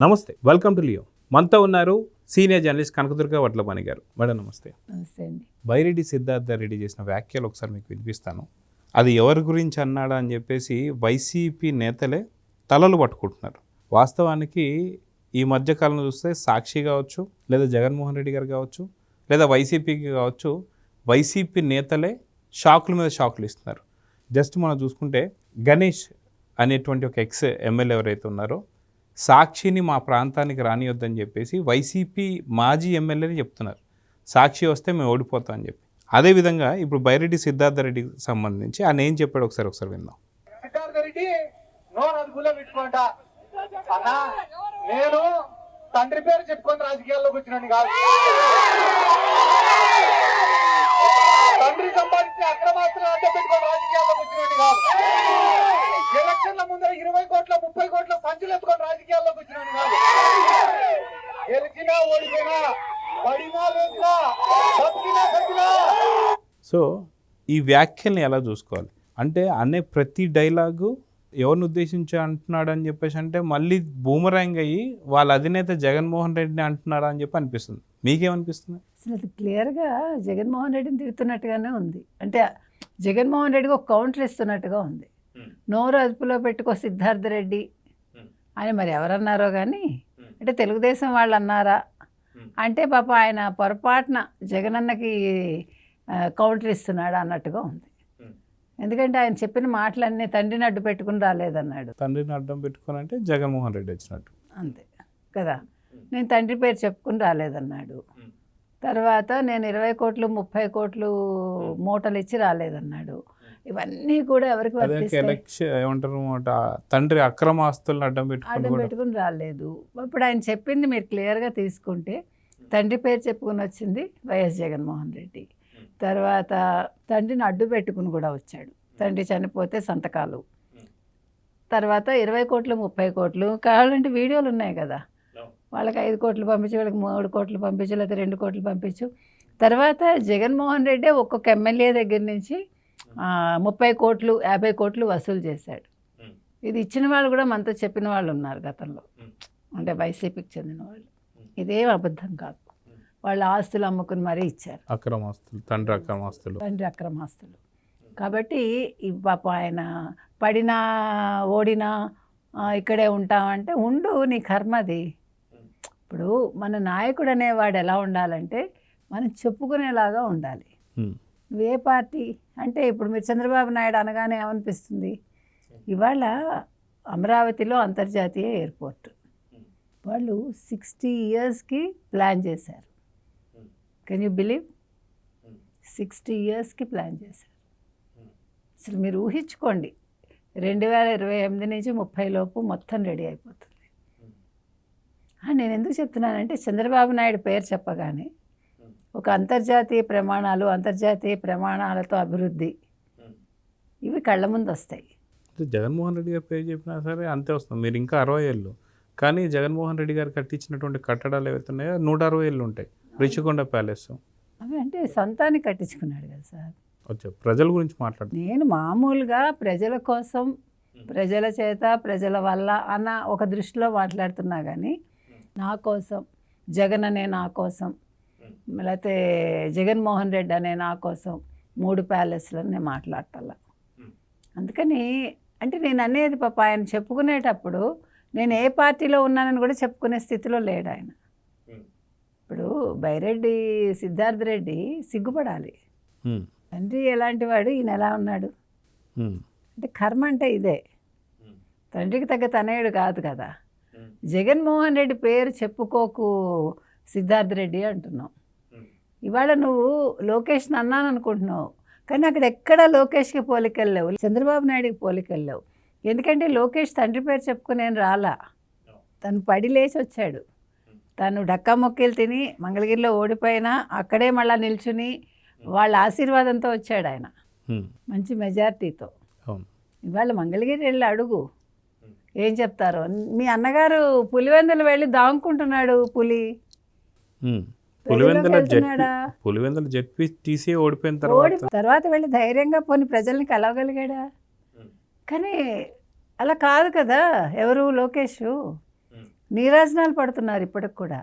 నమస్తే, welcome to Leo. మనతో ఉన్నారు సీనియర్ జర్నలిస్ట్ కనకదుర్గ వడ్లపాని గారు. మేడం నమస్తే. నమస్తే అండి. బైరెడ్డి సిద్ధార్థ రెడ్డి చేసిన వ్యాఖ్యలు ఒకసారి మీకు వినిపిస్తాను. అది ఎవరి గురించి అన్నాడా అని చెప్పేసి వైసీపీ నేతలే తలలు పట్టుకుంటున్నారు. వాస్తవానికి ఈ మధ్యకాలంలో చూస్తే సాక్షి కావచ్చు, లేదా జగన్మోహన్ రెడ్డి గారు కావచ్చు, లేదా వైసీపీకి కావచ్చు, వైసీపీ నేతలే షాకుల మీద షాకులు ఇస్తున్నారు. జస్ట్ మనం చూసుకుంటే గణేష్ అనేటువంటి ఒక ఎక్స్ ఎమ్మెల్యే ఎవరైతే ఉన్నారో సాక్షిని మా ప్రాంతానికి రానియొద్దని చెప్పేసి వైసీపీ మాజీ ఎమ్మెల్యేని చెప్తున్నారు. సాక్షి వస్తే మేము ఓడిపోతాం అని చెప్పి. అదేవిధంగా ఇప్పుడు బైరెడ్డి సిద్ధార్థ రెడ్డికి సంబంధించి ఆయన ఏం చెప్పాడు ఒకసారి విందాం. సిద్ధార్థ రెడ్డి నోరు అదుపులో పెట్టుకుంటా అన్నా, నేను తండ్రి పేరు చెప్పుకొని రాజకీయాల్లోకి వచ్చినాను కాదు. తండ్రి సంపాదించిన అక్రమాస్తులు అడ్డ పెట్టుకొని రాజకీయాల్లోకి వచ్చినాను కాదు. ఎలక్షన్ల ముందర 20 కోట్ల 30 కోట్ల సంచులు ఎత్తుకొని రాజకీయాల్లోకి వచ్చినాను కాదు. గెలిచినా ఓడిపోయినా, పడినా లేచినా, బతికినా చచ్చినా. సో ఈ వ్యాఖ్యల్ని ఎలా చూసుకోవాలి అంటే, అనే ప్రతి డైలాగు ఎవరిని ఉద్దేశించి అంటున్నాడు అని చెప్పేసి అంటే మళ్ళీ బూమరాంగ్ అయ్యి వాళ్ళ అధినేత జగన్మోహన్ రెడ్డిని అంటున్నాడా అని చెప్పి అనిపిస్తుంది. మీకేమనిపిస్తుంది? అసలు అది క్లియర్గా జగన్మోహన్ రెడ్డిని తిడుతున్నట్టుగానే ఉంది. అంటే జగన్మోహన్ రెడ్డికి ఒక కౌంటర్ ఇస్తున్నట్టుగా ఉంది. నోరు అదుపులో పెట్టుకో సిద్ధార్థ రెడ్డి అని మరి ఎవరన్నారో కానీ, అంటే తెలుగుదేశం వాళ్ళు అన్నారా అంటే పాప ఆయన పొరపాటున జగనన్నకి కౌంటర్ ఇస్తున్నాడు అన్నట్టుగా ఉంది. ఎందుకంటే ఆయన చెప్పిన మాటలన్నీ తండ్రిని అడ్డు పెట్టుకుని రాలేదన్నాడు. తండ్రిని అడ్డం పెట్టుకుని అంటే జగన్మోహన్ రెడ్డి వచ్చినట్టు అంతే కదా. నేను తండ్రి పేరు చెప్పుకుని రాలేదన్నాడు. తర్వాత నేను 20 కోట్లు 30 కోట్లు మూటలు ఇచ్చి రాలేదన్నాడు. ఇవన్నీ కూడా ఎవరికి ఏమంటారు, తండ్రి అక్రమ ఆస్తులను అడ్డం పెట్టుకుని రాలేదు. ఇప్పుడు ఆయన చెప్పింది మీరు క్లియర్గా తీసుకుంటే తండ్రి పేరు చెప్పుకుని వచ్చింది వైఎస్ జగన్మోహన్ రెడ్డి. తర్వాత తండ్రిని అడ్డు పెట్టుకుని కూడా వచ్చాడు. తండ్రి చనిపోతే సంతకాలు. తర్వాత 20 కోట్లు 30 కోట్లు కావాలంటే వీడియోలు ఉన్నాయి కదా. వాళ్ళకి 5 కోట్లు పంపించు, వాళ్ళకి 3 కోట్లు పంపించు, లేకపోతే 2 కోట్లు పంపించు. తర్వాత జగన్మోహన్ రెడ్డి ఒక్కొక్క ఎమ్మెల్యే దగ్గర నుంచి 30 కోట్లు 50 కోట్లు వసూలు చేశాడు. ఇది ఇచ్చిన వాళ్ళు కూడా మనతో చెప్పిన వాళ్ళు ఉన్నారు గతంలో, అంటే వైసీపీకి చెందిన వాళ్ళు. ఇదేం అబద్ధం కాదు. వాళ్ళ ఆస్తులు అమ్ముకుని మరీ ఇచ్చారు. అక్రమాస్తులు, తండ్రి అక్రమాస్తులు. కాబట్టి ఈ పాప ఆయన పడినా ఓడినా ఇక్కడే ఉంటామంటే ఉండు, నీ కర్మది. ఇప్పుడు మన నాయకుడు అనేవాడు ఎలా ఉండాలంటే మనం చెప్పుకునేలాగా ఉండాలి. నువ్వే పార్టీ అంటే, ఇప్పుడు మీరు చంద్రబాబు నాయుడు అనగానే ఏమనిపిస్తుంది? ఇవాళ అమరావతిలో అంతర్జాతీయ ఎయిర్పోర్ట్ వాళ్ళు 60 yearsకి ప్లాన్ చేశారు. Can you believe? 60 yearsకి ప్లాన్ చేశారు. అసలు మీరు ఊహించుకోండి, 2028 నుంచి 30 లోపు మొత్తం రెడీ అయిపోతుంది. నేను ఎందుకు చెప్తున్నానంటే, చంద్రబాబు నాయుడు పేరు చెప్పగానే ఒక అంతర్జాతీయ ప్రమాణాలతో అభివృద్ధి ఇవి కళ్ళ ముందు వస్తాయి. జగన్మోహన్ రెడ్డి గారి పేరు చెప్పినా సరే అంతే వస్తుంది. మీరు ఇంకా 60 ఏళ్ళు, కానీ జగన్మోహన్ రెడ్డి గారు కట్టించినటువంటి కట్టడాలు ఏవైతే ఉన్నాయో 160 ఏళ్ళు ఉంటాయి. రిషికొండ ప్యాలెస్ అవి అంటే సొంతాన్ని కట్టించుకున్నాడు కదా సార్. వచ్చా ప్రజల గురించి మాట్లాడు. నేను మామూలుగా ప్రజల కోసం, ప్రజల చేత, ప్రజల వల్ల అన్న ఒక దృష్టిలో మాట్లాడుతున్నా కానీ, నా కోసం జగన్ అనే నా కోసం, లేకపోతే జగన్మోహన్ రెడ్డి అనే నా కోసం 3 ప్యాలెస్లను నేను మాట్లాడాల. అందుకని అంటే నేను అనేది పాప ఆయన చెప్పుకునేటప్పుడు నేను ఏ పార్టీలో ఉన్నానని కూడా చెప్పుకునే స్థితిలో లేడు ఆయన. ఇప్పుడు బైరెడ్డి సిద్ధార్థ రెడ్డి సిగ్గుపడాలి. తండ్రి ఎలాంటి వాడు, ఈయన ఎలా ఉన్నాడు అంటే కర్మ అంటే ఇదే. తండ్రికి తగ్గ తనయుడు కాదు కదా. జగన్మోహన్ రెడ్డి పేరు చెప్పుకోకు సిద్ధార్థ రెడ్డి అంటున్నావు. ఇవాళ నువ్వు లోకేష్ని అన్నాను అనుకుంటున్నావు, కానీ అక్కడ ఎక్కడ లోకేష్కి పోలికెళ్ళలేవు, చంద్రబాబు నాయుడికి పోలికెళ్ళలేవు. ఎందుకంటే లోకేష్ తండ్రి పేరు చెప్పుకుని నేను రాలా. తను పడి లేచి వచ్చాడు. తను డక్కా మొక్కలు తిని మంగళగిరిలో ఓడిపోయినా అక్కడే మళ్ళీ నిల్చుని వాళ్ళ ఆశీర్వాదంతో వచ్చాడు ఆయన, మంచి మెజారిటీతో. ఇవాళ మంగళగిరి వెళ్ళి అడుగు ఏం చెప్తారో. మీ అన్నగారు పులివెందులు వెళ్ళి దాంకుంటున్నాడు. పులివెందులు జెడ్పీటీసీ ఓడిపోయిన తర్వాత వెళ్ళి ధైర్యంగా పోని ప్రజల్ని కలవగలిగాడా? కానీ అలా కాదు కదా. ఎవరు లోకేష్ నీరాజనాలు పడుతున్నారు ఇప్పటికి కూడా.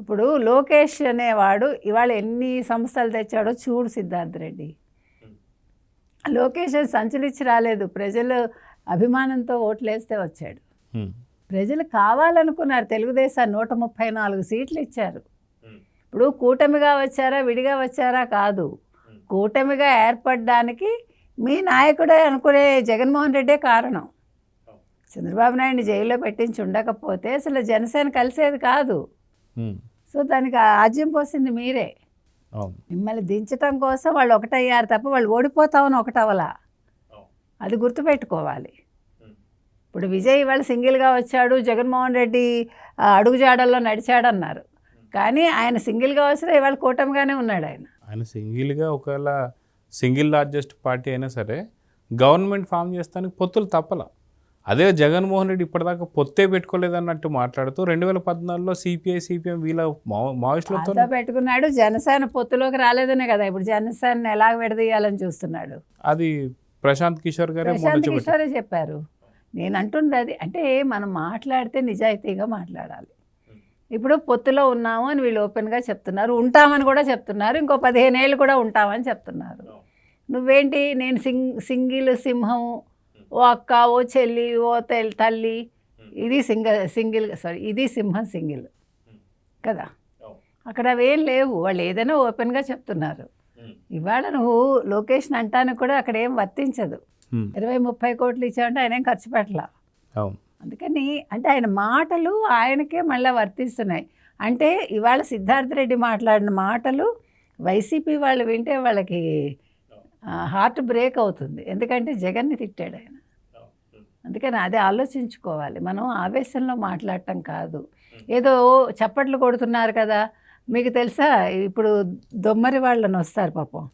ఇప్పుడు లోకేష్ అనేవాడు ఇవాళ ఎన్ని సంస్థలు తెచ్చాడో చూడు సిద్ధార్థ్ రెడ్డి. లోకేష్ సంచులు ఇచ్చి రాలేదు, ప్రజలు అభిమానంతో ఓట్లేస్తే వచ్చాడు. ప్రజలు కావాలనుకున్నారు, తెలుగుదేశం 134 సీట్లు ఇచ్చారు. ఇప్పుడు కూటమిగా వచ్చారా విడిగా వచ్చారా కాదు, కూటమిగా ఏర్పడడానికి మీ నాయకుడే అనుకునే జగన్మోహన్ రెడ్డే కారణం. చంద్రబాబు నాయుడిని జైల్లో పెట్టించి ఉండకపోతే అసలు జనసేన కలిసేది కాదు. సో దానికి ఆజ్యం పోసింది మీరే. మిమ్మల్ని దించటం కోసం వాళ్ళు ఒకటయ్యారు తప్ప వాళ్ళు ఓడిపోతామని ఒకటవలా, అది గుర్తుపెట్టుకోవాలి. ఇప్పుడు విజయ్ ఇవాళ సింగిల్గా వచ్చాడు, జగన్మోహన్ రెడ్డి అడుగుజాడల్లో నడిచాడన్నారు, కానీ ఆయన సింగిల్గా వచ్చినా ఇవాళ కూటమిగానే ఉన్నాడు. ఆయన సింగిల్గా ఒకవేళ సింగిల్ లార్జెస్ట్ పార్టీ అయినా సరే గవర్నమెంట్ ఫామ్ చేస్తానికి పొత్తులు తప్పల. అదే జగన్మోహన్ రెడ్డి ఇప్పటిదాకా పొత్తే పెట్టుకోలేదన్నట్టు మాట్లాడుతూ 2014లో సిపిఐ సిపిఎం వీళ్ళ మావోయిస్టులతో పెట్టుకున్నాడు. జనసేన పొత్తులోకి రాలేదనే కదా ఇప్పుడు జనసేన ఎలా విడదీయాలని చూస్తున్నాడు. అది ప్రశాంత్ కిషోర్ గారే చెప్పారు. నేను అంటుంది అది, అంటే మనం మాట్లాడితే నిజాయితీగా మాట్లాడాలి. ఇప్పుడు పొత్తులో ఉన్నాము అని వీళ్ళు ఓపెన్గా చెప్తున్నారు, ఉంటామని కూడా చెప్తున్నారు, ఇంకో 15 ఏళ్ళు కూడా ఉంటామని చెప్తున్నారు. నువ్వేంటి నేను సింగిల్ సింహం, ఓ అక్క ఓ చెల్లి ఓ తల్లి, ఇది ఇది సింహం సింగిల్ కదా. అక్కడ అవేం లేవు, వాళ్ళు ఏదైనా ఓపెన్గా చెప్తున్నారు. ఇవాళ నువ్వు లొకేషన్ అంటానికి కూడా అక్కడ ఏం వర్తించదు. 20-30 కోట్లు ఇచ్చామంటే ఆయన ఏం ఖర్చు పెట్టలా. అందుకని అంటే ఆయన మాటలు ఆయనకే మళ్ళీ వర్తిస్తున్నాయి. అంటే ఇవాళ సిద్ధార్థ రెడ్డి మాట్లాడిన మాటలు వైసీపీ వాళ్ళు వింటే వాళ్ళకి హార్ట్ బ్రేక్ అవుతుంది, ఎందుకంటే జగన్ని తిట్టాడు ఆయన. అందుకని అదే ఆలోచించుకోవాలి, మనం ఆవేశంలో మాట్లాడటం కాదు. ఏదో చప్పట్లు కొడుతున్నారు కదా, మీకు తెలుసా ఇప్పుడు దొమ్మరి వాళ్ళని వస్తారు పాపం,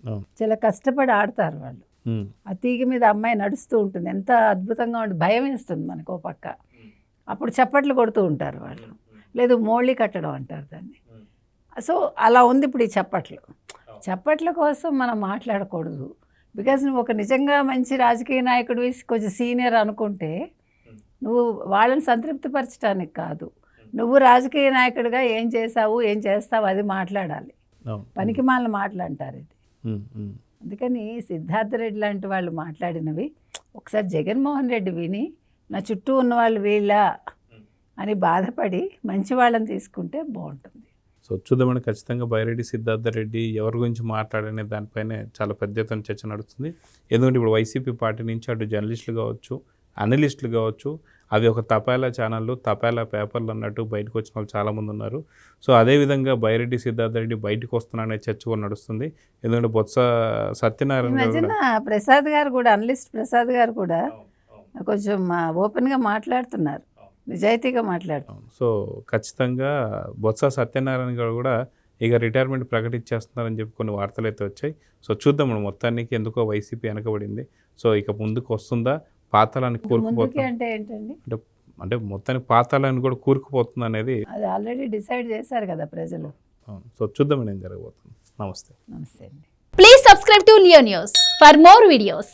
చాలా కష్టపడి ఆడతారు వాళ్ళు. ఆ తీగ మీద అమ్మాయి నడుస్తూ ఉంటుంది, ఎంత అద్భుతంగా ఉంటుంది, భయం వేస్తుంది మనకు ఓ పక్క. అప్పుడు చప్పట్లు కొడుతూ ఉంటారు వాళ్ళు, లేదు మోళీ కట్టడం అంటారు దాన్ని. సో అలా ఉంది ఇప్పుడు ఈ చప్పట్ల కోసం మనం మాట్లాడకూడదు. బికాజ్ నువ్వు ఒక నిజంగా మంచి రాజకీయ నాయకుడు కొంచెం సీనియర్ అనుకుంటే నువ్వు వాళ్ళని సంతృప్తిపరచడానికి కాదు, నువ్వు రాజకీయ నాయకుడిగా ఏం చేసావు ఏం చేస్తావు అది మాట్లాడాలి. పనికి మాలిన మాటలు అంటారు ఇది. అందుకని సిద్ధార్థ రెడ్డి లాంటి వాళ్ళు మాట్లాడినవి ఒకసారి జగన్మోహన్ రెడ్డి విని నా చుట్టూ ఉన్న వాళ్ళు వీళ్ళ అని బాధపడి మంచి వాళ్ళని తీసుకుంటే బాగుంటుంది. సో చూద్దామని ఖచ్చితంగా బైరెడ్డి సిద్ధార్థ రెడ్డి ఎవరి గురించి మాట్లాడనే దానిపైనే చాలా పెద్ద ఎత్తున చర్చ నడుస్తుంది. ఎందుకంటే ఇప్పుడు వైసీపీ పార్టీ నుంచి అటు జర్నలిస్టులు కావచ్చు, అనలిస్టులు కావచ్చు, అవి ఒక తపాలా ఛానళ్ళు తపాలా పేపర్లు అన్నట్టు బయటకు వచ్చిన వాళ్ళు చాలామంది ఉన్నారు. సో అదేవిధంగా బైరెడ్డి సిద్ధార్థ రెడ్డి బయటకు వస్తున్నాడనే చర్చ కూడా నడుస్తుంది. ఎందుకంటే బొత్స సత్యనారాయణ ప్రసాద్ గారు కూడా, అనలిస్ట్ ప్రసాద్ గారు కూడా కొంచెం ఓపెన్గా మాట్లాడుతున్నారు, నిజాయితీగా మాట్లాడుతున్నారు. సో ఖచ్చితంగా బొత్స సత్యనారాయణ గారు కూడా ఇక రిటైర్మెంట్ ప్రకటించేస్తున్నారని చెప్పి కొన్ని వార్తలు అయితే వచ్చాయి. సో చూద్దాం మనం మొత్తానికి ఎందుకో వైసీపీ వెనకబడింది. సో ఇక ముందుకు వస్తుందా, పాతాలని కూరుకుపోతుంది అంటే ఏంటండి, అంటే మొత్తానికి పాతాలని కూడా కూరుకుపోతుంది అనేది అది ఆల్రెడీ డిసైడ్ చేశారు కదా ప్రజలు. సో చూద్దాం ఏం జరగబోతుంది. నమస్తే. నమస్తే అండి. Please subscribe to Leo news for more videos.